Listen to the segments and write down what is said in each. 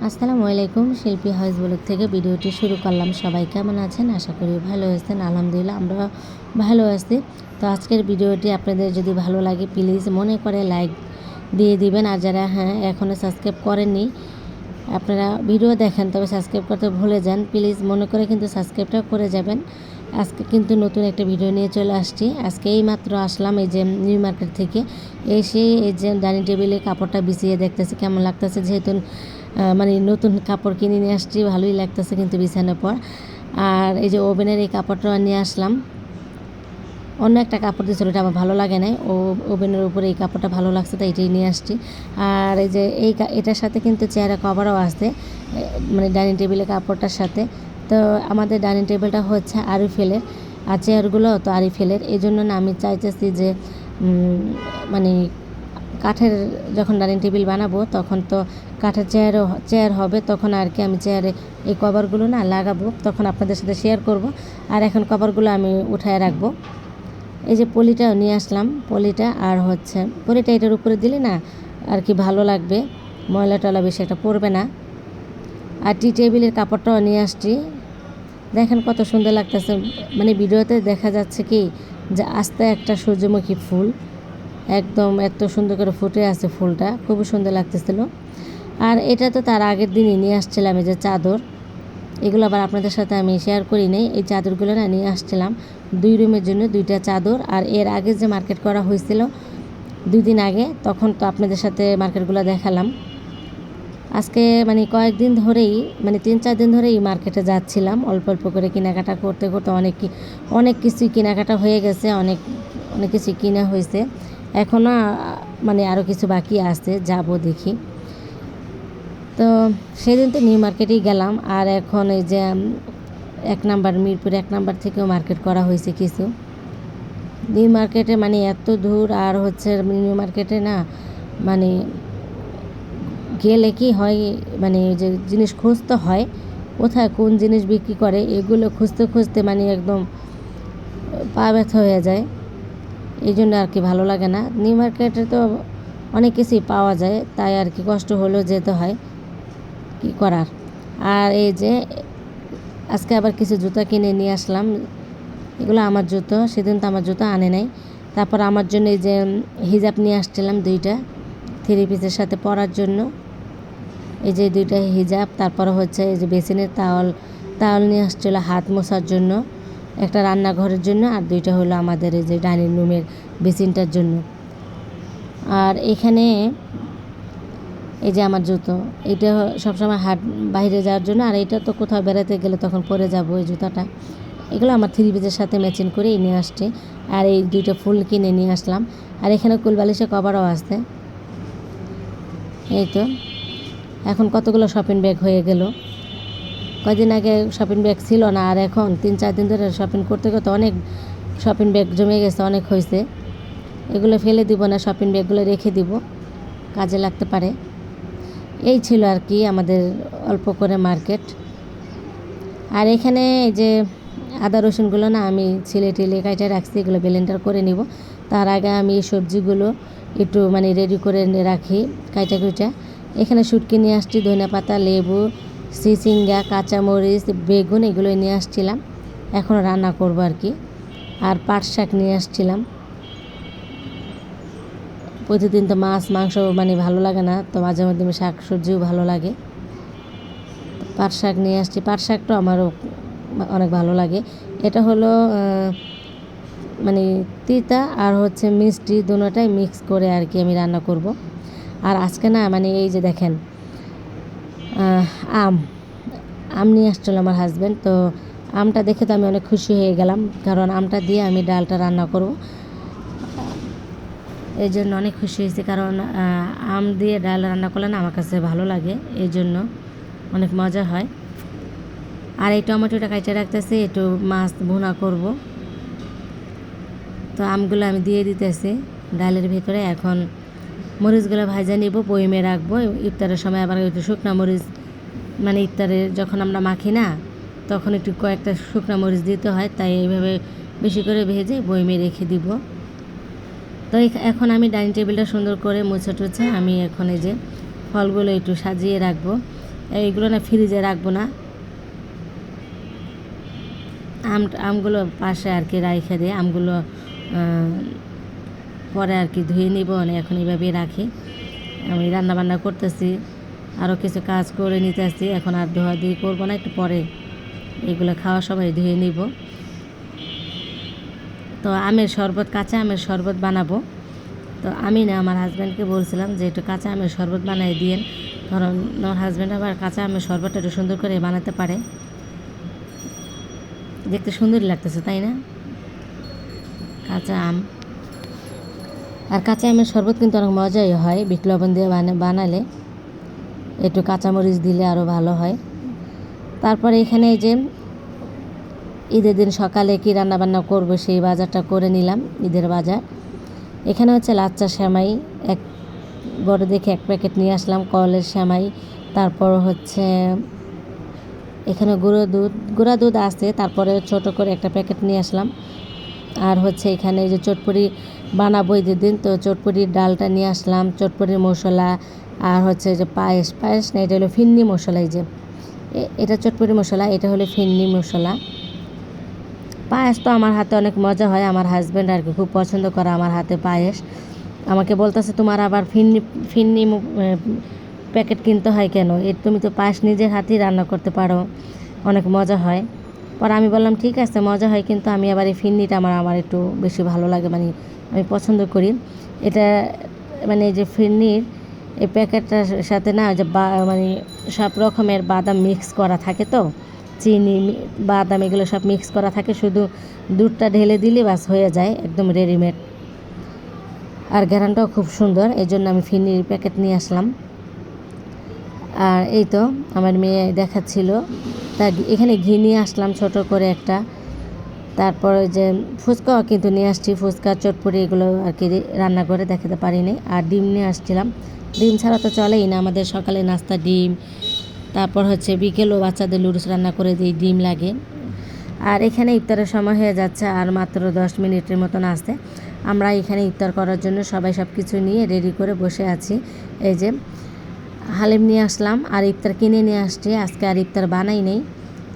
আসসালামু আলাইকুম, শিল্পী হাউস ব্লগ থেকে ভিডিওটি শুরু করলাম। সবাই কেমন আছেন? আশা করি ভালো আছেন। আলহামদুলিল্লাহ আমরা ভালো আছি। তো আজকের ভিডিওটি আপনাদের যদি ভালো লাগে প্লিজ মনে করে লাইক দিয়ে দিবেন। আর যারা এখনও সাবস্ক্রাইব করেননি, আপনারা ভিডিও দেখেন তবে সাবস্ক্রাইব করতে ভুলে যান, প্লিজ মনে করে কিন্তু সাবস্ক্রাইবটা করে যাবেন। আজকে কিন্তু নতুন একটা ভিডিও নিয়ে চলে আসছি। আজকে এই মাত্র আসলাম এই যে নিউ মার্কেট থেকে। এসে এই যে ডাইনিং টেবিলে কাপড়টা বিছিয়ে দেখতেছি কেমন লাগতেছে, যেহেতু মানে নতুন কাপড় কিনে নিয়ে আসছি, ভালোই লাগতেছে কিন্তু বিছানোর পর। আর এই যে ওভেনের এই কাপড়টা নিয়ে আসলাম, অন্য একটা কাপড় দিয়েছিল, ওটা আমার ভালো লাগে নাই, ওভেনের উপরে এই কাপড়টা ভালো লাগছে তাই এটাই নিয়ে আসছি। আর এই যে এটার সাথে কিন্তু চেয়ারে কভারও আছে, মানে ডাইনিং টেবিলের কাপড়টার সাথে। তো আমাদের ডাইনিং টেবিলটা হচ্ছে আরিফেলের, আর চেয়ারগুলো তো আরিফেলের। এই জন্য না আমি চাইতেছি যে মানে কাঠের যখন ডাইনিং টেবিল বানাবো তখন তো কাঠের চেয়ার হবে, তখন আর কি আমি চেয়ারে এই কভারগুলো না লাগাবো, তখন আপনাদের সাথে শেয়ার করব। আর এখন কভারগুলো আমি উঠায় রাখবো। এই যে পলিটাও নিয়ে আসলাম, পলিটা আর হচ্ছে পলিটা এটার উপরে দিলে না আর কি ভালো লাগবে, ময়লা টলা বেশি একটা পড়বে না। আর টি টেবিলের কাপড়টাও নিয়ে আসছি, দেখেন কত সুন্দর লাগতেছে। মানে ভিডিওতে দেখা যাচ্ছে কি যে আস্তে একটা সূর্যমুখী ফুল, একদম এত সুন্দর করে ফুটে আছে ফুলটা, খুবই সুন্দর লাগতেছিল। আর এটা তো তার আগের দিনই নিয়ে আসছিলাম, এই যে চাদর, এগুলো আবার আপনাদের সাথে আমি শেয়ার করি নাই। এই চাদরগুলো না নিয়ে আসছিলাম 2 রুমের জন্য 2টা চাদর। আর এর আগে যে মার্কেট করা হয়েছিল 2 দিন আগে, তখন তো আপনাদের সাথে মার্কেটগুলো দেখালাম। আজকে মানে কয়েকদিন ধরেই, মানে 3-4 দিন ধরেই মার্কেটে যাচ্ছিলাম, অল্প অল্প করে কেনাকাটা করতে করতে অনেক কিছুই কেনাকাটা হয়ে গেছে, অনেক কিছু কিনা হয়েছে। এখনও মানে আরও কিছু বাকি আছে, যাব দেখি। তো সেদিন তো নিউ মার্কেটেই গেলাম। আর এখন এই যে 1 নাম্বার মিরপুর 1 নাম্বার থেকেও মার্কেট করা হয়েছে কিছু। নিউ মার্কেটে মানে এত দূর, আর হচ্ছে নিউ মার্কেটে না মানে গেলে কি হয়, মানে যে জিনিস খুঁজতে হয়, কোথায় কোন জিনিস বিক্রি করে এগুলো খুঁজতে খুঁজতে মানে একদম পা ব্যথা হয়ে যায়। এই জন্য আর কি ভালো লাগে না। নিউ মার্কেটে তো অনেক কিছুই পাওয়া যায়, তাই আর কি কষ্ট হলেও যেতে হয়, কি করার। আর এই যে আজকে আবার কিছু জুতা কিনে নিয়ে আসলাম, এগুলো আমার জুতো, সেদিন তো আমার জুতো আনে নাই। তারপর আমার জন্য এই যে হিজাব নিয়ে আসছিলাম 2টা 3 পিসের সাথে পরার জন্য, এই যে 2টা হিজাব। তারপর হচ্ছে এই যে বেসিনের তাওয়াল নিয়ে আসছিল হাত মোছার জন্য, একটা রান্নাঘরের জন্য, আর 2টা হলো আমাদের এই যে ডাইনিং রুমের বেসিনটার জন্য। আর এখানে এই যে আমার জুতো, এটা সবসময় বাইরে যাওয়ার জন্য, আর এটা তো কোথাও বেড়াতে গেলে তখন পরে যাব এই জুতাটা। এগুলো আমার 3 পিসের সাথে ম্যাচিং করে নিয়ে আসছে। আর এই 2টা ফুল কিনে নিয়ে আসলাম। আর এখানে কুলবালিশের কভারও আছে। এই তো এখন কতগুলো শপিং ব্যাগ হয়ে গেল। কয়দিন আগে শপিং ব্যাগ ছিল না, আর এখন 3-4 দিন ধরে শপিং করতে করতে অনেক শপিং ব্যাগ জমে গেছে, অনেক হয়েছে। এগুলো ফেলে দিব না, শপিং ব্যাগগুলো রেখে দিব, কাজে লাগতে পারে। এই ছিল আর কি আমাদের অল্প করে মার্কেট। আর এখানে এই যে আদা রসুনগুলো না আমি ছিলে কাইটে রাখছি, এগুলো ব্লেন্ডার করে নিব। তার আগে আমি এই সবজিগুলো একটু মানে রেডি করে রাখি কাইটা। এখানে শুটকি নিয়ে আসছি, ধনেপাতা, লেবু, চিচিঙ্গা, কাঁচামরিচ, বেগুন, এগুলো নিয়ে আসছিলাম, এখন রান্না করব আর কি। আর পাট শাক নিয়ে আসছিলাম। প্রতিদিন তো মাছ মাংস মানে ভালো লাগে না, তো মাঝে মধ্যে শাক সবজিও ভালো লাগে। পাট শাক নিয়ে আসছি, পাট শাকটা আমারও অনেক ভালো লাগে। এটা হলো মানে তিতা আর হচ্ছে মিষ্টি দুটোটাই মিক্স করে আর কি আমি রান্না করব। আর আজকে না মানে এই যে দেখেন আম নিয়ে আসছিল আমার হাজব্যান্ড, তো আমটা দেখে তো আমি অনেক খুশি হয়ে গেলাম, কারণ আমটা দিয়ে আমি ডালটা রান্না করব, এই জন্য অনেক খুশি হয়েছি। কারণ আম দিয়ে ডাল রান্না করলে না আমার কাছে ভালো লাগে, এই জন্য অনেক মজা হয়। আর এই টমেটোটা কাটে রাখতেছি, একটু মাছ ভুনা করব। তো আমগুলো আমি দিয়ে দিতেছি ডালের ভিতরে। এখন মরিচগুলো ভাজা নিব, বয়মে রাখবো, ইফতারের সময় আবার একটু শুকনা মরিচ, মানে ইফতারে যখন আমরা মাখি না তখন একটু কয়েকটা শুকনা মরিচ দিতে হয়, তাই এইভাবে বেশি করে ভেজে বয়মে রেখে দিব। তো এখন আমি ডাইনিং টেবিলটা সুন্দর করে মুছে টুছে আমি এখন এই যে ফলগুলো একটু সাজিয়ে রাখবো। এইগুলো না ফ্রিজে রাখবো না, আমগুলো পাশে আর কি রাইখে দিয়ে আমগুলো পরে আর কি ধুয়ে নিব। এখন এইভাবেই রাখি। আমি রান্নাবান্না করতেছি, আরও কিছু কাজ করে নিতেছি। এখন আর ধোয়াধুয়ি করবো না, একটু পরে এগুলো খাওয়া সবাই ধুয়ে নিব। তো আমের শরবত, কাঁচা আমের শরবত বানাবো। তো আমি না আমার হাজব্যান্ডকে বলছিলাম যে একটু কাঁচা আমের শরবত বানিয়ে দিয়েন, কারণ আমার হাজব্যান্ড আবার কাঁচা আমের শরবতটা একটু সুন্দর করে বানাতে পারে। দেখতে সুন্দরই লাগতেছে, তাই না? কাঁচা আম আর কাঁচা আমের শরবত কিন্তু অনেক মজাই হয়, বিট লবণ দিয়ে বানালে, একটু কাঁচামরিচ দিলে আরও ভালো হয়। তারপরে এখানে এই যে ঈদের দিন সকালে কি রান্নাবান্না করব সেই বাজারটা করে নিলাম, ঈদের বাজার। এখানে হচ্ছে লাচ্চা সেমাই এক বড় দেখে এক প্যাকেট নিয়ে আসলাম, কলের সেমাই। তারপর হচ্ছে এখানে গুঁড়া দুধ আছে, তারপরে ছোট করে একটা প্যাকেট নিয়ে আসলাম। আর হচ্ছে এখানে এই যে চটপটি বানাবো ঈদের দিন, তো চটপটির ডালটা নিয়ে আসলাম, চটপটির মশলা। আর হচ্ছে যে পায়েস না, এটা হলো ফিন্নি মশলা। এই যে এটা চটপটি মশলা, এটা হলো ফিন্নি মশলা। পায়েস তো আমার হাতে অনেক মজা হয়, আমার হাজব্যান্ড আর কি খুব পছন্দ করে আমার হাতে পায়েস। আমাকে বলতেছে তোমার আবার ফিন্নি প্যাকেট কিনতে হয় কেন, তুমি তো পায়েস নিজের হাতেই রান্না করতে পারো, অনেক মজা হয়। পরে আমি বললাম ঠিক আছে মজা হয়, কিন্তু আমি আবার এই ফিন্নিটা আমার একটু বেশি ভালো লাগে, মানে আমি পছন্দ করি এটা। মানে যে ফিন্নির এই প্যাকেটটার সাথে না যে মানে সব রকমের বাদাম মিক্স করা থাকে, তো চিনি বাদাম এগুলো সব মিক্স করা থাকে, শুধু দুধটা ঢেলে দিলে বাস হয়ে যায়, একদম রেডিমেড। আর ঘ্রাণটাও খুব সুন্দর, এই জন্য আমি ফিন্নির প্যাকেট নিয়ে আসলাম। আর এই তো আমার মেয়ে দেখাচ্ছিল, তা এখানে ঘি নিয়ে আসলাম ছোট করে একটা। তারপর যে ফুচকাও কিন্তু নিয়ে আসছি, ফুচকা চটপটি এগুলো আর কি রান্না করে দেখাতে পারিনি। আর ডিম নিয়ে আসছিলাম, ডিম ছাড়া তো চলেই না আমাদের, সকালে নাস্তা ডিম। তারপর হচ্ছে বিকেলও বাচ্চাদের লুডুস রান্না করে দিই, ডিম লাগে। আর এখানে ইফতারের সময় হয়ে যাচ্ছে, আর মাত্র 10 মিনিটের মতন আসতে আমরা এখানে ইফতার করার জন্য সবাই সব কিছু নিয়ে রেডি করে বসে আছি। এই যে হালিম নিয়ে আসলাম, আর ইফতার কিনে নিয়ে আসছি। আজকে আর ইফতার বানাই নেই,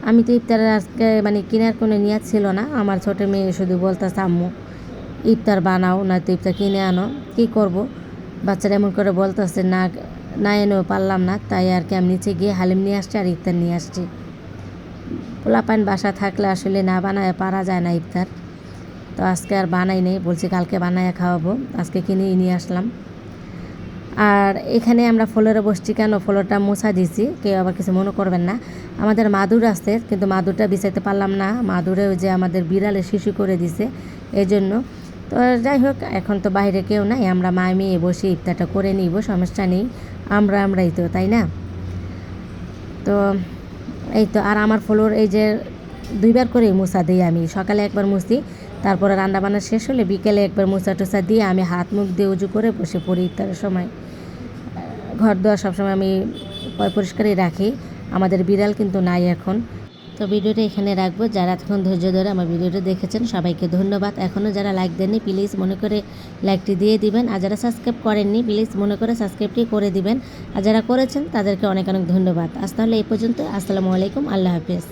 আমি তো ইফতারের আজকে মানে কেনার কোনো নিয়াত ছিল না। আমার ছোটো মেয়ে শুধু বলতেছে আম্মু ইফতার বানাও, নয়তো ইফতার কিনে আনো। কী করব, বাচ্চারা এমন করে বলতেছে, না এনেও পারলাম না, তাই আর কি আমি নিচে গিয়ে হালিম নিয়ে আসছি আর ইফতার নিয়ে আসছি। পোলাপান বাসা থাকলে আসলে না বানায় পারা যায় না ইফতার। তো আজকে আর বানাই নেই, বলছি কালকে বানায় খাওয়াবো, আজকে কিনেই নিয়ে আসলাম। আর এখানে আমরা ফ্লোরে বসছি কেন, ফ্লোরটা মোছা দিছি, কেউ আবার কিছু মনে করবেন না। আমাদের মাদুর আছে, কিন্তু মাদুরটা বিছাইতে পারলাম না, মাদুরে ওই যে আমাদের বিড়ালে শিশু করে দিছে, এই জন্য। তো যাই হোক, এখন তো বাইরে কেউ নাই, আমরা মা মেয়ে বসে ইফতারটা করে নিব, সমস্যা নেই, আমরাই তো, তাই না? তো এই তো। আর আমার ফ্লোর এই যে 2বার করে মোছা দিই আমি, সকালে একবার মুছি, তারপরে রান্নাবান্না শেষ হলে বিকেলে একবার মোছা টোছা দিয়ে আমি হাত মুখ দিয়ে উজু করে বসে পড়ি ইফতারের সময়। ঘর দুয়ার সবসময় আমি পরিষ্কারই রাখি, আমাদের বিড়াল কিন্তু নাই এখন। তো ভিডিওটা এখানে রাখবো। যারা এতক্ষণ ধৈর্য ধরে আমার ভিডিওটা দেখেছেন সবাইকে ধন্যবাদ। এখনও যারা লাইক দেননি প্লিজ মনে করে লাইকটি দিয়ে দিবেন, আর যারা সাবস্ক্রাইব করেননি প্লিজ মনে করে সাবস্ক্রাইবটি করে দিবেন, আর যারা করেছেন তাদেরকে অনেক অনেক ধন্যবাদ। আজ তাহলে এই পর্যন্ত, আসসালামু আলাইকুম, আল্লাহ হাফেজ।